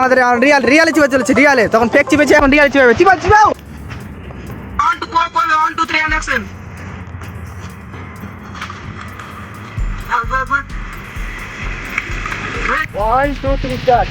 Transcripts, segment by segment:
আমাদের রিয়ালে চিপে চলেছে রিয়ালে, তখন ফেক চিপেছে, এখন রিয়ালে চিপাবে। চিপাও 1 2 3 action. One, two, three, start.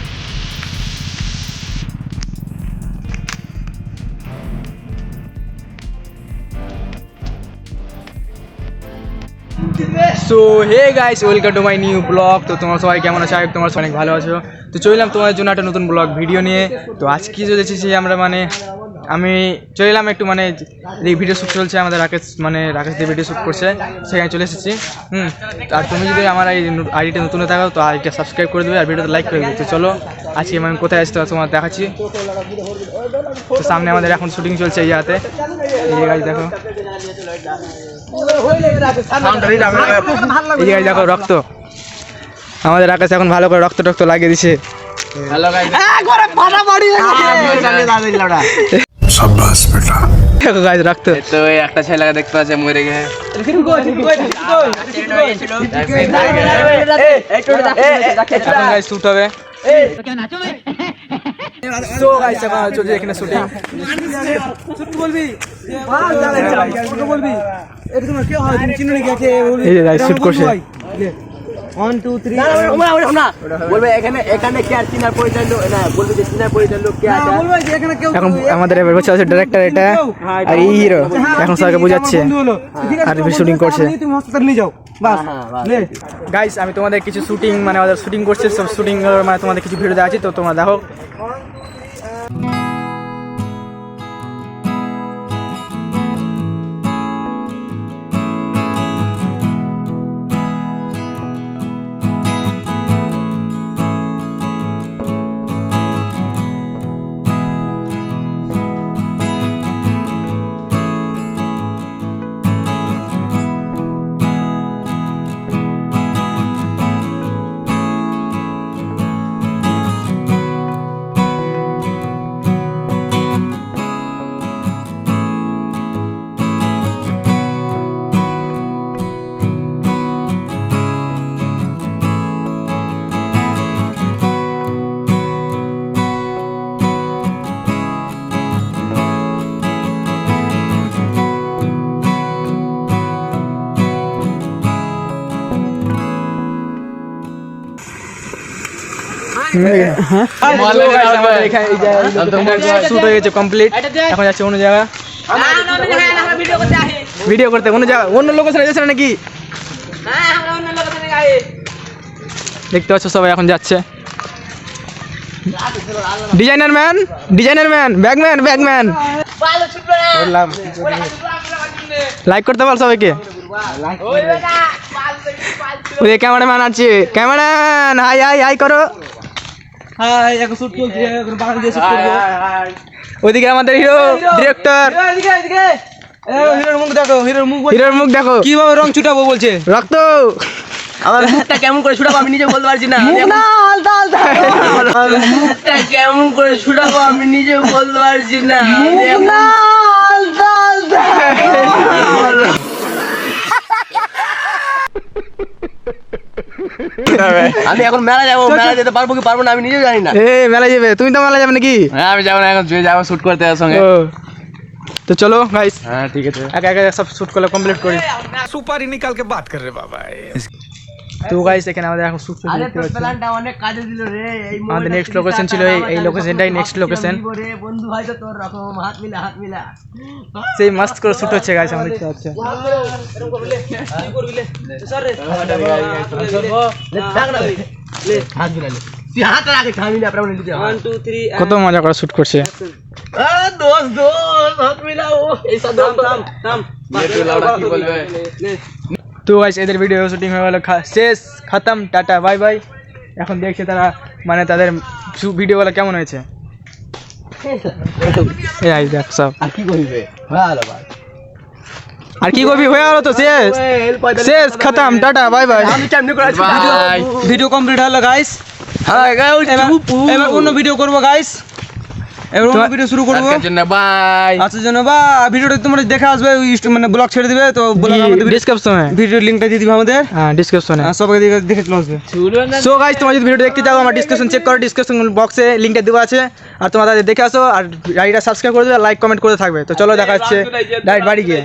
So hey guys, welcome to my new blog. তো তোমরা সবাই কেমন আছো? তোমরা অনেক ভালো আছো। তো চললাম তোমাদের জন্য একটা নতুন ব্লগ ভিডিও নিয়ে। তো আজকে যদি এসেছি আমরা আমি চলে এলাম একটু এই ভিডিও শ্যুট চলছে আমাদের, রাকেশ দিয়ে ভিডিও শ্যুট করছে, সেখানে চলে এসেছি। আর তুমি যদি আমার এই আইডিটা নতুন থাকো তো আইডিটা সাবস্ক্রাইব করে দেবে আর ভিডিওটা লাইক করে দেবে। তো চলো আজকে আমি কোথায় আসতে তোমার দেখাচ্ছি। তো সামনে আমাদের এখন শুটিং চলছে এই জায়গাতে, এই জায়গায় দেখো, এই জায়গায় দেখো রক্ত, আমাদের আকাশ এখন ভালো করে রক্ত লাগিয়ে দিছে। দেখো গাইস রক্ত, তো একটা ছেলেকে দেখতে পাচ্ছে মরে গেছে। শুট হবে এখানে শুটিং। শুট করছে 1 2 3 বলবে এখানে কে আর চিনার পরিচয় না, বলবে যে চিনার পরিচয় লোক কে আছে। এখন আমাদের এবার হচ্ছে ডাইরেক্টর এটা আর এই হিরো, এখন সবাইকে বোঝাচ্ছে আর শুটিং করছে। তুমি হসপিটাল নিয়ে যাও বাস। গাইস আমি তোমাদের কিছু শুটিং আমাদের শুটিং করছে, সব শুটিং তোমাদের কিছু ভিডিও দেখাচ্ছি, তো তোমরা দেখো। শুট হয়ে গেছে কমপ্লিট, এখন যাচ্ছে অন্য জায়গা ভিডিও করতে, অন্য লোকেশনে যাচ্ছে নাকি দেখতে পাচ্ছ সবাই। এখন যাচ্ছে ডিজাইনার ম্যান ব্যাগম্যান লাইক করতে বল সবাইকে। ওই ক্যামেরাম্যান আছে, ক্যামেরাম্যান হাই করো। ওইদিকে আমাদের হিরো ডিরেক্টর, হিরোর মুখ দেখো কিভাবে রং ছুটাবো বলছে, রক্ত। আমার মুখটা কেমন করে ছুটাবো আমি নিজে বলতে পারছি না, মুখটা কেমন করে ছুটাবো আমি নিজে বলতে পারছি না। আমি এখন মেলা যাবো, মেলা যেতে পারবো কি পারবো না আমি নিজেও জানি না। মেলা যাবে, তুমি তো মেলা যাবে নাকি? হ্যাঁ আমি যাবো না, এখন যাবো শুট করতে সঙ্গে। তো চলো গাইস, হ্যাঁ ঠিক আছে, একা সব শুট করলে কমপ্লিট করি। সুপারি নিকাল কে বাত কর রে বাবা। তো গাইস এখানে আমাদের এখন শুট চলছে, দেখতে পাচ্ছেন প্ল্যানটা অনেক কাজে দিল রে। আমাদের নেক্সট লোকেশন ছিল এই লোকেশনটাই নেক্সট লোকেশন। বন্ধু ভাই তো তোর রকম হাত মিলা সেই মস্ত করে শুট হচ্ছে গাইস, আমরা দেখতে পাচ্ছি। এরকম করলে কি করবি লে স্যার রে, লে হাত মিলা লে, তুই হাত রাখে থামি না, আমরা নিতে 1 2 3 কত মজা করে শুট করছে। দোস্ত হাত মিলাও, এই সব থাম ये तो लाउडा কি বলবে। তো গাইস এদের ভিডিও শুটিং হয়ে গেল, শেষ, খতম, টাটা বাই বাই। এখন দেখছে তারা তাদের ভিডিওগুলো কেমন হয়েছে। এই দেখ সব আর কি করবে, ভালো ভাই আর কি করবি, হয়ে গেল তো শেষ খতম, টাটা বাই বাই। আমি কেমনে করে ভিডিও কমপ্লিট হলো গাইস। হ্যাঁ গাইস এবার অন্য ভিডিও করব গাইস। এবার ভিডিও শুরু করবো। বাই। আজকের জন্য বা ভিডিওটা তোমরা দেখে আসবে, মানে ব্লগ ছেড়ে দিবে, তো ডেসক্রিপশনে ভিডিও লিংকটা দিয়ে দিবে আমাদের। হ্যাঁ ডেসক্রিপশনে সবাই দেখে চলে আসবে। সো গাইস তোমরা যদি ভিডিও দেখতে চাও আমার ডেসক্রিপশন চেক করো, ডেসক্রিপশন বক্সে লিংকটা দেওয়া আছে, আর তোমরা তাদের দেখে আসো আর গাড়িটা সাবস্ক্রাইব করে দেবে, লাইক কমেন্ট করে থাকবে। তো চলো দেখা হচ্ছে ডাইরেক্ট বাড়ি গিয়ে।